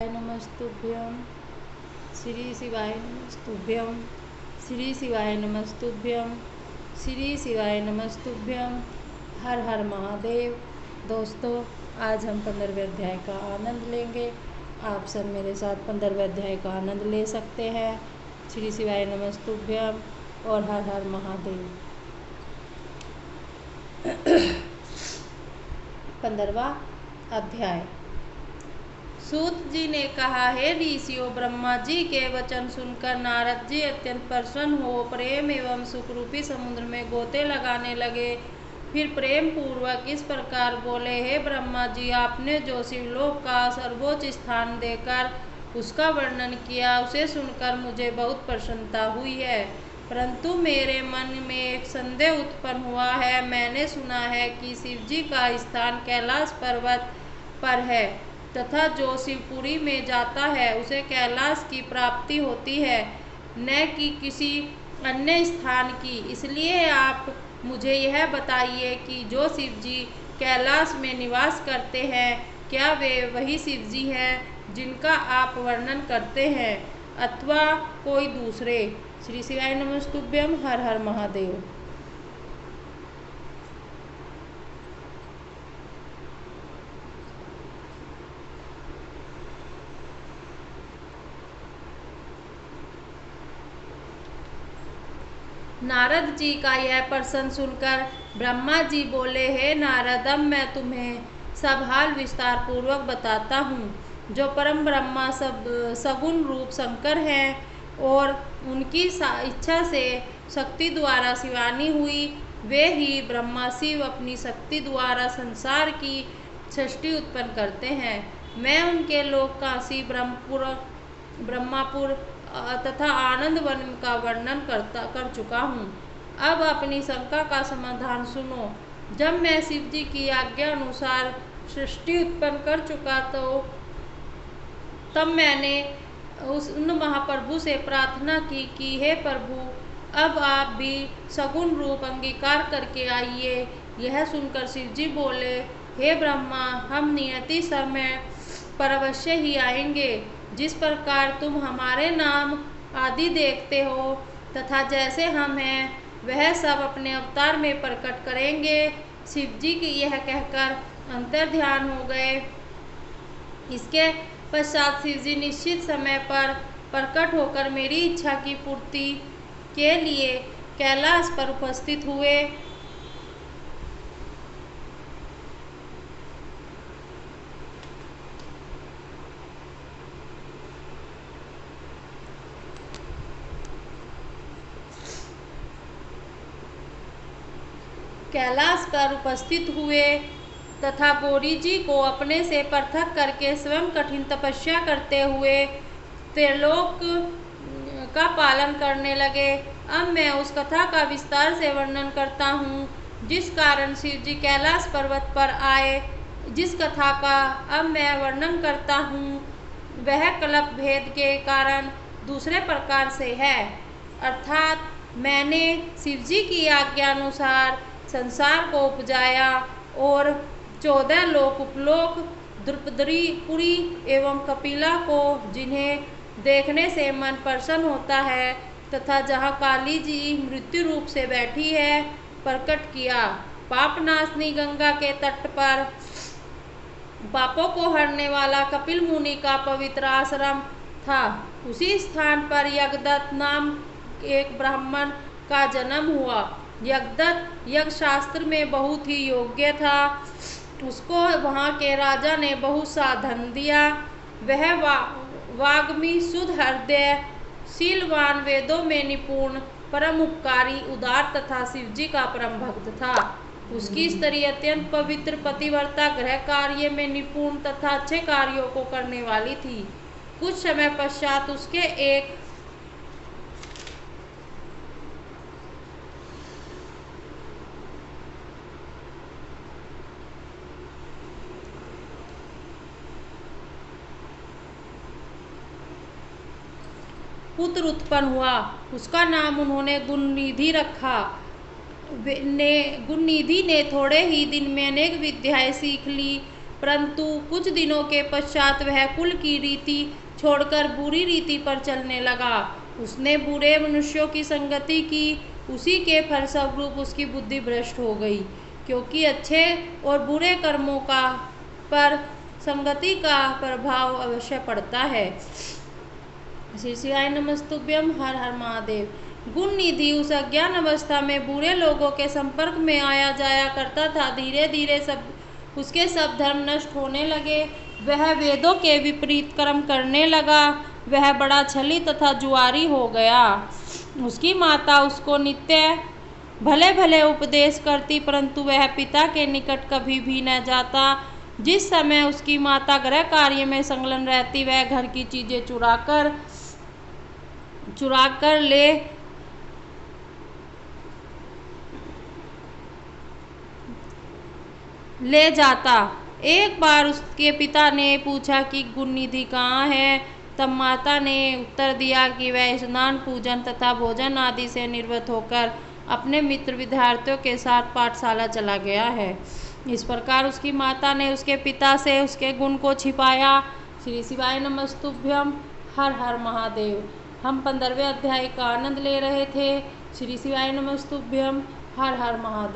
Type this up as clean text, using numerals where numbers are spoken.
नमस्तुभ्यं श्री शिवाय नमस्तुभ्यं श्री शिवाय नमस्तुभ्यं श्री शिवाय नमस्तुभ्यं। हर हर महादेव। दोस्तों, आज हम 15वें अध्याय का आनंद लेंगे। आप सब मेरे साथ 15वें अध्याय का आनंद ले सकते हैं। श्री शिवाय नमस्तुभ्यं और हर हर महादेव। 15वां अध्याय। सूत जी ने कहा, हे ऋषियों, ब्रह्मा जी के वचन सुनकर नारद जी अत्यंत प्रसन्न हो प्रेम एवं सुख रूपी समुद्र में गोते लगाने लगे। फिर प्रेम पूर्वक इस प्रकार बोले, हे ब्रह्मा जी, आपने जो शिवलोक का सर्वोच्च स्थान देकर उसका वर्णन किया, उसे सुनकर मुझे बहुत प्रसन्नता हुई है। परंतु मेरे मन में एक संदेह उत्पन्न हुआ है। मैंने सुना है कि शिव जी का स्थान कैलाश पर्वत पर है तथा जो शिवपुरी में जाता है उसे कैलाश की प्राप्ति होती है, न कि किसी अन्य स्थान की। इसलिए आप मुझे यह बताइए कि जो शिव जी कैलाश में निवास करते हैं, क्या वे वही शिव जी हैं जिनका आप वर्णन करते हैं अथवा कोई दूसरे? श्री शिवाय नमस्तुभ्यं। हर हर महादेव। नारद जी का यह प्रश्न सुनकर ब्रह्मा जी बोले, हे नारद, अब मैं तुम्हें सब हाल विस्तार पूर्वक बताता हूँ। जो परम ब्रह्मा सगुण रूप शंकर हैं और उनकी इच्छा से शक्ति द्वारा शिवानी हुई, वे ही ब्रह्मा शिव अपनी शक्ति द्वारा संसार की सृष्टि उत्पन्न करते हैं। मैं उनके लोक काशी ब्रह्मापुर तथा आनंद वन का वर्णन कर चुका हूँ। अब अपनी शंका का समाधान सुनो। जब मैं शिव जी की आज्ञा अनुसार सृष्टि उत्पन्न कर चुका तो तब मैंने उन महाप्रभु से प्रार्थना की कि हे प्रभु, अब आप भी सगुण रूप अंगीकार करके आइए। यह सुनकर शिव जी बोले, हे ब्रह्मा, हम नियति समय पर अवश्य ही आएंगे। जिस प्रकार तुम हमारे नाम आदि देखते हो तथा जैसे हम हैं, वह सब अपने अवतार में प्रकट करेंगे। शिव जी की यह कहकर अंतर्ध्यान हो गए। इसके पश्चात शिव जी निश्चित समय पर प्रकट होकर मेरी इच्छा की पूर्ति के लिए कैलाश पर उपस्थित हुए। तथा गौरी जी को अपने से पृथक करके स्वयं कठिन तपस्या करते हुए त्रिलोक का पालन करने लगे। अब मैं उस कथा का विस्तार से वर्णन करता हूँ जिस कारण शिव जी कैलाश पर्वत पर आए। जिस कथा का अब मैं वर्णन करता हूँ वह कल्प भेद के कारण दूसरे प्रकार से है। अर्थात मैंने शिव जी की आज्ञा अनुसार संसार को उपजाया और 14 लोक उपलोक, द्रुपदपुरी एवं कपिला को, जिन्हें देखने से मन प्रसन्न होता है तथा जहाँ काली जी मृत्यु रूप से बैठी है, प्रकट किया। पापनाशनी गंगा के तट पर पापों को हरने वाला कपिल मुनि का पवित्र आश्रम था। उसी स्थान पर यज्ञदत्त नाम एक ब्राह्मण का जन्म हुआ। यज्ञदत्त यज्ञ शास्त्र में बहुत ही योग्य था। उसको वहाँ के राजा ने बहुत सा धन दिया। वह वाग्मी, शुद्ध हृदय, शीलवान, वेदों में निपुण, परम उपकारी, उदार तथा शिव जी का परम भक्त था। उसकी स्त्री अत्यंत पवित्र, पतिव्रता, गृह कार्य में निपुण तथा अच्छे कार्यों को करने वाली थी। कुछ समय पश्चात उसके एक पुत्र उत्पन्न हुआ। उसका नाम उन्होंने गुणनिधि रखा। गुणनिधि ने थोड़े ही दिन में अनेक विद्याएं सीख ली परंतु कुछ दिनों के पश्चात वह कुल की रीति छोड़कर बुरी रीति पर चलने लगा। उसने बुरे मनुष्यों की संगति की, उसी के फलस्वरूप उसकी बुद्धि भ्रष्ट हो गई, क्योंकि अच्छे और बुरे कर्मों का पर संगति का प्रभाव अवश्य पड़ता है। श्री शिवाय नमस्तुभ्यम। हर हर महादेव। गुण निधि उस अज्ञान अवस्था में बुरे लोगों के संपर्क में आया जाया करता था। धीरे धीरे उसके सब धर्म नष्ट होने लगे। वह वेदों के विपरीत कर्म करने लगा। वह बड़ा छली तथा जुआरी हो गया। उसकी माता उसको नित्य भले भले उपदेश करती, परंतु वह पिता के निकट कभी भी न जाता। जिस समय उसकी माता गृह कार्य में संलग्न रहती, वह घर की चीजें चुरा कर ले जाता। एक बार उसके पिता ने पूछा कि गुण निधि कहाँ है। तब माता ने उत्तर दिया कि वह स्नान, पूजन तथा भोजन आदि से निवृत्त होकर अपने मित्र विद्यार्थियों के साथ पाठशाला चला गया है। इस प्रकार उसकी माता ने उसके पिता से उसके गुण को छिपाया। श्री शिवाय नमस्तुभ्यम। हर हर महादेव। हम 15वें अध्याय का आनंद ले रहे थे। श्री शिवाय नमस्तुभ्यम। हर हर महादेव।